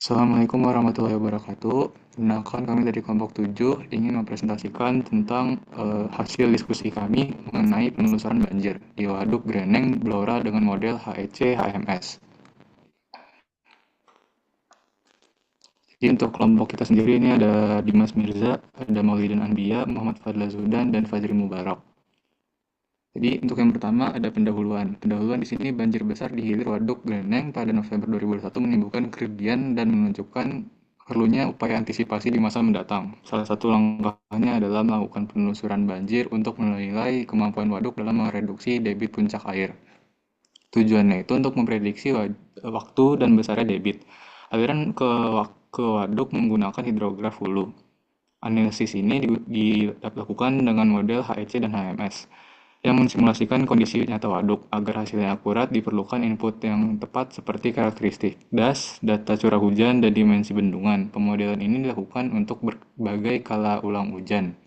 Assalamualaikum warahmatullahi wabarakatuh. Perkenalkan kami dari kelompok 7 ingin mempresentasikan tentang hasil diskusi kami mengenai penelusuran banjir di Waduk Greneng Blora dengan model HEC HMS. Jadi untuk kelompok kita sendiri ini ada Dimas Mirza, ada Maulidin Anbiya, Muhammad Fadla Zudan, dan Fajri Mubarak. Jadi untuk yang pertama ada pendahuluan. Pendahuluan di sini banjir besar di hilir Waduk Greneng pada November 2021 menimbulkan kerugian dan menunjukkan perlunya upaya antisipasi di masa mendatang. Salah satu langkahnya adalah melakukan penelusuran banjir untuk menilai kemampuan waduk dalam mereduksi debit puncak air. Tujuannya itu untuk memprediksi waktu dan besarnya debit. Aliran ke waduk menggunakan hidrograf hulu. Analisis ini dilakukan dengan model HEC dan HMS yang mensimulasikan kondisi nyata waduk. Agar hasilnya akurat, diperlukan input yang tepat seperti karakteristik das, data curah hujan, dan dimensi bendungan. Pemodelan ini dilakukan untuk berbagai kala ulang hujan,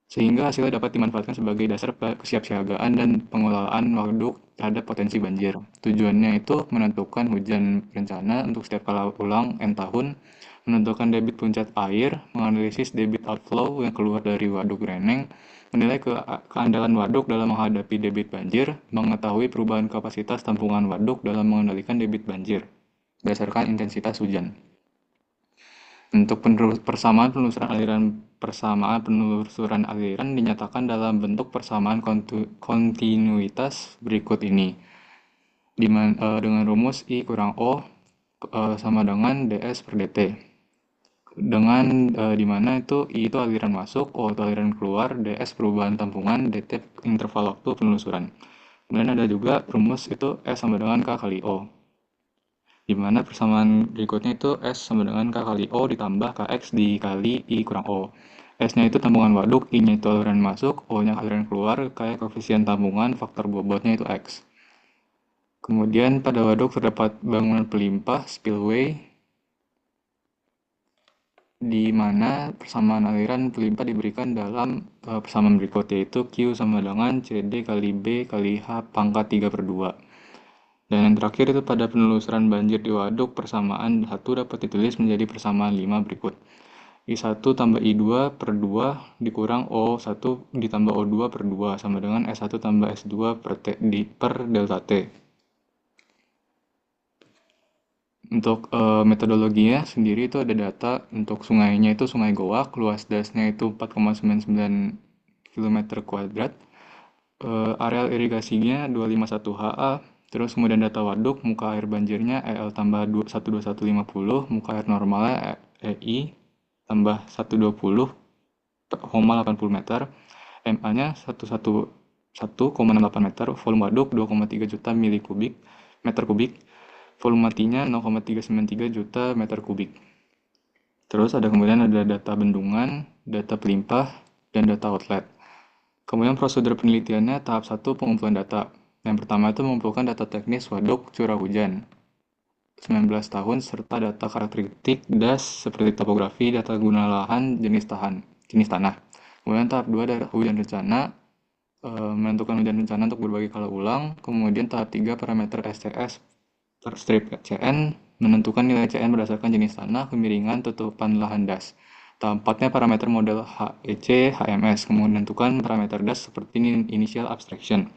sehingga hasilnya dapat dimanfaatkan sebagai dasar kesiapsiagaan dan pengelolaan waduk terhadap potensi banjir. Tujuannya itu menentukan hujan berencana untuk setiap kala ulang N tahun, menentukan debit puncak air, menganalisis debit outflow yang keluar dari waduk Reneng, menilai keandalan waduk dalam menghadapi debit banjir, mengetahui perubahan kapasitas tampungan waduk dalam mengendalikan debit banjir berdasarkan intensitas hujan. Untuk persamaan penelusuran aliran dinyatakan dalam bentuk persamaan kontinuitas berikut ini. Dengan rumus I kurang O sama dengan ds per dt. Dengan di mana itu I itu aliran masuk, O itu aliran keluar, ds perubahan tampungan, dt interval waktu penelusuran. Kemudian ada juga rumus itu S sama dengan K kali O, di mana persamaan berikutnya itu S sama dengan K kali O ditambah KX dikali I kurang O. S-nya itu tampungan waduk, I-nya itu aliran masuk, O-nya aliran keluar, kayak koefisien tampungan, faktor bobotnya itu X. Kemudian pada waduk terdapat bangunan pelimpah, spillway, di mana persamaan aliran pelimpah diberikan dalam persamaan berikut, yaitu Q sama dengan CD kali B kali H pangkat 3 per 2. Dan yang terakhir itu pada penelusuran banjir di waduk, persamaan 1 dapat ditulis menjadi persamaan 5 berikut. I1 tambah I2 per 2 dikurang O1 ditambah O2 per 2 sama dengan S1 tambah S2 per delta T. Untuk metodologinya sendiri itu ada data untuk sungainya itu Sungai Goak, luas dasnya itu 4,99 km kuadrat, areal irigasinya 251 HA, terus kemudian data waduk, muka air banjirnya EL tambah 12150, muka air normalnya EI tambah 120,80 meter, MA-nya 1,68 meter, volume waduk 2,3 juta meter kubik, volume matinya 0,393 juta meter kubik. Terus kemudian ada data bendungan, data pelimpah, dan data outlet. Kemudian prosedur penelitiannya tahap 1 pengumpulan data. Yang pertama itu mengumpulkan data teknis waduk curah hujan 19 tahun serta data karakteristik das seperti topografi, data guna lahan, jenis tanah. Kemudian tahap 2 ada hujan rencana, menentukan hujan rencana untuk berbagai kala ulang. Kemudian tahap 3 parameter SCS per strip CN, menentukan nilai CN berdasarkan jenis tanah, kemiringan, tutupan lahan das. Tahap 4-nya parameter model HEC, HMS, kemudian menentukan parameter das seperti initial abstraction.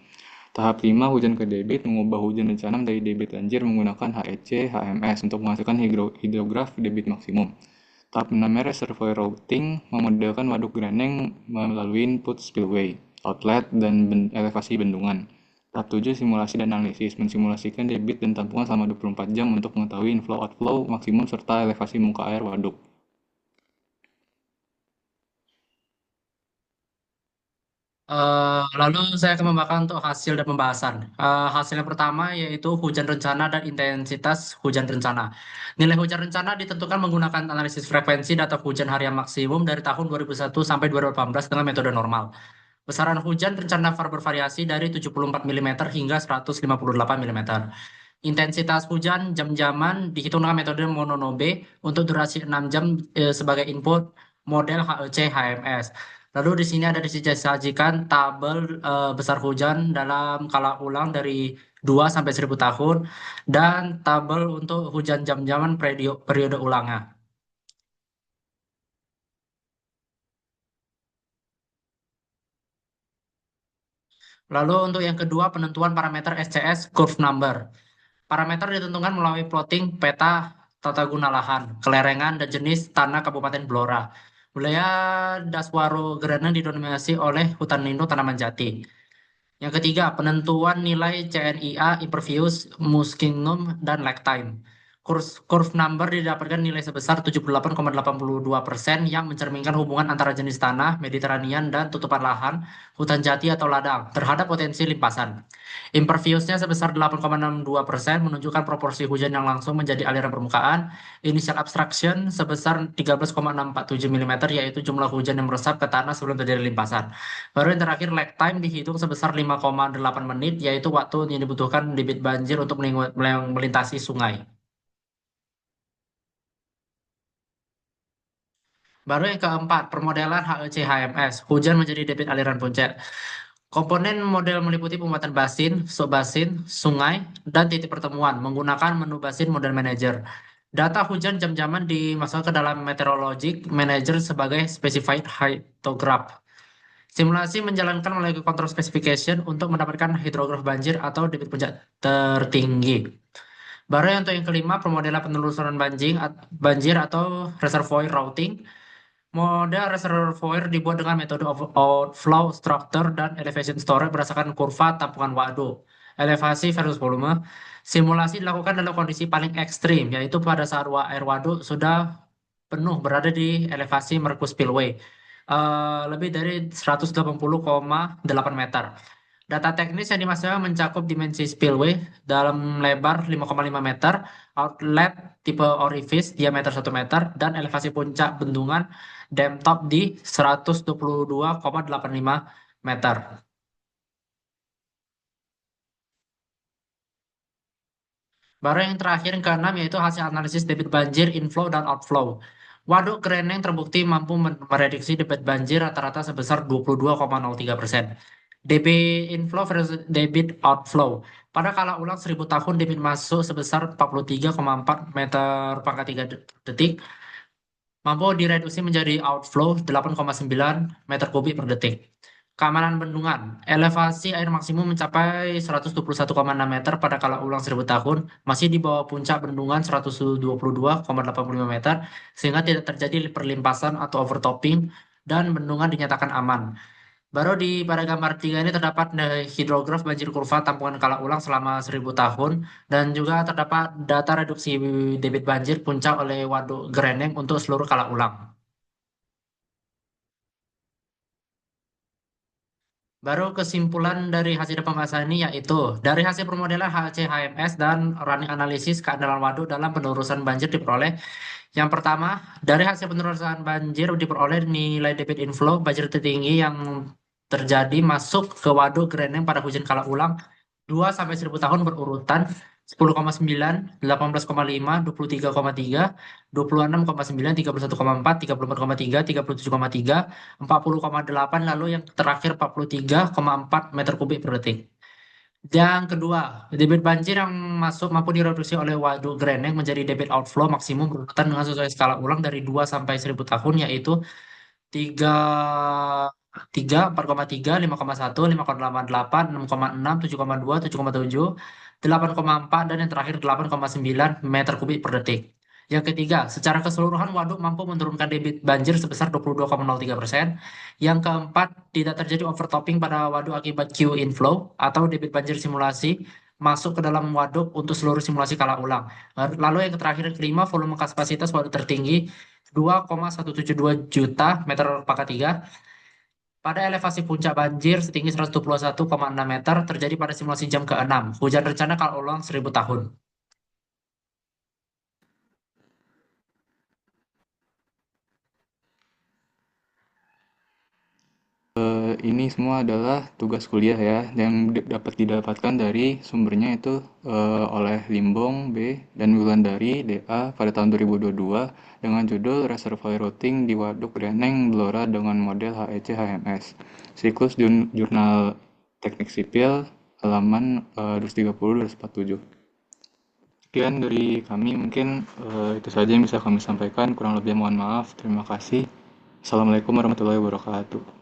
Tahap 5 hujan ke debit, mengubah hujan rencana menjadi debit banjir menggunakan HEC, HMS untuk menghasilkan hidrograf debit maksimum. Tahap 6-nya reservoir routing, memodelkan waduk Greneng melalui input spillway, outlet, dan elevasi bendungan. Tahap 7 simulasi dan analisis, mensimulasikan debit dan tampungan selama 24 jam untuk mengetahui inflow-outflow maksimum serta elevasi muka air waduk. Lalu saya akan membawakan untuk hasil dan pembahasan. Hasil yang pertama yaitu hujan rencana dan intensitas hujan rencana. Nilai hujan rencana ditentukan menggunakan analisis frekuensi data hujan harian maksimum dari tahun 2001 sampai 2018 dengan metode normal. Besaran hujan rencana bervariasi dari 74 mm hingga 158 mm. Intensitas hujan jam-jaman dihitung dengan metode mononobe untuk durasi 6 jam sebagai input model HEC HMS. Lalu di sini ada disajikan tabel besar hujan dalam kala ulang dari 2 sampai 1000 tahun, dan tabel untuk hujan jam-jaman periode ulangnya. Lalu untuk yang kedua, penentuan parameter SCS curve number. Parameter ditentukan melalui plotting peta tata guna lahan, kelerengan, dan jenis tanah Kabupaten Blora. Wilayah Daswaro Grana didominasi oleh hutan lindung tanaman jati. Yang ketiga, penentuan nilai CNIA, impervious, muskinum, dan lag time. Curve number didapatkan nilai sebesar 78,82% yang mencerminkan hubungan antara jenis tanah, Mediterranean, dan tutupan lahan, hutan jati atau ladang terhadap potensi limpasan. Imperviousnya sebesar 8,62% menunjukkan proporsi hujan yang langsung menjadi aliran permukaan. Initial abstraction sebesar 13,647 mm, yaitu jumlah hujan yang meresap ke tanah sebelum terjadi limpasan. Baru yang terakhir, lag time dihitung sebesar 5,8 menit, yaitu waktu yang dibutuhkan debit banjir untuk melintasi sungai. Baru yang keempat, permodelan HEC HMS, hujan menjadi debit aliran puncak. Komponen model meliputi pembuatan basin, subbasin, sungai, dan titik pertemuan menggunakan menu basin model manager. Data hujan jam-jaman dimasukkan ke dalam meteorologic manager sebagai specified hydrograph. Simulasi menjalankan melalui control specification untuk mendapatkan hidrograf banjir atau debit puncak tertinggi. Baru yang untuk yang kelima, pemodelan penelusuran banjir atau reservoir routing. Model reservoir dibuat dengan metode outflow structure dan elevation storage berdasarkan kurva tampungan waduk, elevasi versus volume. Simulasi dilakukan dalam kondisi paling ekstrim, yaitu pada saat air waduk sudah penuh berada di elevasi merkus spillway, lebih dari 180,8 meter. Data teknis yang dimasukkan mencakup dimensi spillway dalam lebar 5,5 meter, outlet tipe orifice diameter 1 meter, dan elevasi puncak bendungan dam top di 122,85 meter. Baru yang terakhir yang keenam yaitu hasil analisis debit banjir inflow dan outflow. Waduk Kreneng terbukti mampu merediksi debit banjir rata-rata sebesar 22,03%. DB inflow versus debit outflow. Pada kala ulang 1000 tahun debit masuk sebesar 43,4 meter pangkat 3 detik, mampu direduksi menjadi outflow 8,9 meter kubik per detik. Keamanan bendungan. Elevasi air maksimum mencapai 121,6 meter pada kala ulang 1000 tahun, masih di bawah puncak bendungan 122,85 meter, sehingga tidak terjadi perlimpasan atau overtopping, dan bendungan dinyatakan aman. Baru pada gambar 3 ini terdapat hidrograf banjir kurva tampungan kala ulang selama 1000 tahun, dan juga terdapat data reduksi debit banjir puncak oleh Waduk Greneng untuk seluruh kala ulang. Baru kesimpulan dari hasil pembahasan ini yaitu dari hasil permodelan HC HMS dan running analisis keandalan waduk dalam penelusuran banjir diperoleh. Yang pertama, dari hasil penelusuran banjir diperoleh nilai debit inflow banjir tertinggi yang terjadi masuk ke waduk Greneng pada hujan kala ulang 2 sampai 1000 tahun berurutan 10,9, 18,5, 23,3, 26,9, 31,4, 34,3, 37,3, 40,8, lalu yang terakhir 43,4 meter kubik per detik. Yang kedua, debit banjir yang masuk mampu direduksi oleh waduk Greneng menjadi debit outflow maksimum berurutan dengan sesuai skala ulang dari 2 sampai 1000 tahun, yaitu 3, 3, 4,3, 5,1, 5,88, 6,6, 7,2, 7,7, 8,4, dan yang terakhir 8,9 meter kubik per detik. Yang ketiga, secara keseluruhan waduk mampu menurunkan debit banjir sebesar 22,03%. Yang keempat, tidak terjadi overtopping pada waduk akibat Q inflow atau debit banjir simulasi masuk ke dalam waduk untuk seluruh simulasi kala ulang. Lalu yang terakhir, kelima, volume kapasitas waduk tertinggi 2,172 juta meter pangkat 3 pada elevasi puncak banjir setinggi 121,6 meter terjadi pada simulasi jam ke-6. Hujan rencana kala ulang 1000 tahun. Ini semua adalah tugas kuliah ya, yang dapat didapatkan dari sumbernya itu oleh Limbong B dan Wulandari DA pada tahun 2022 dengan judul Reservoir Routing di Waduk Greneng Blora dengan model HEC HMS. Siklus Jurnal Teknik Sipil halaman 230 247. Sekian dari kami, mungkin itu saja yang bisa kami sampaikan. Kurang lebih mohon maaf. Terima kasih. Assalamualaikum warahmatullahi wabarakatuh.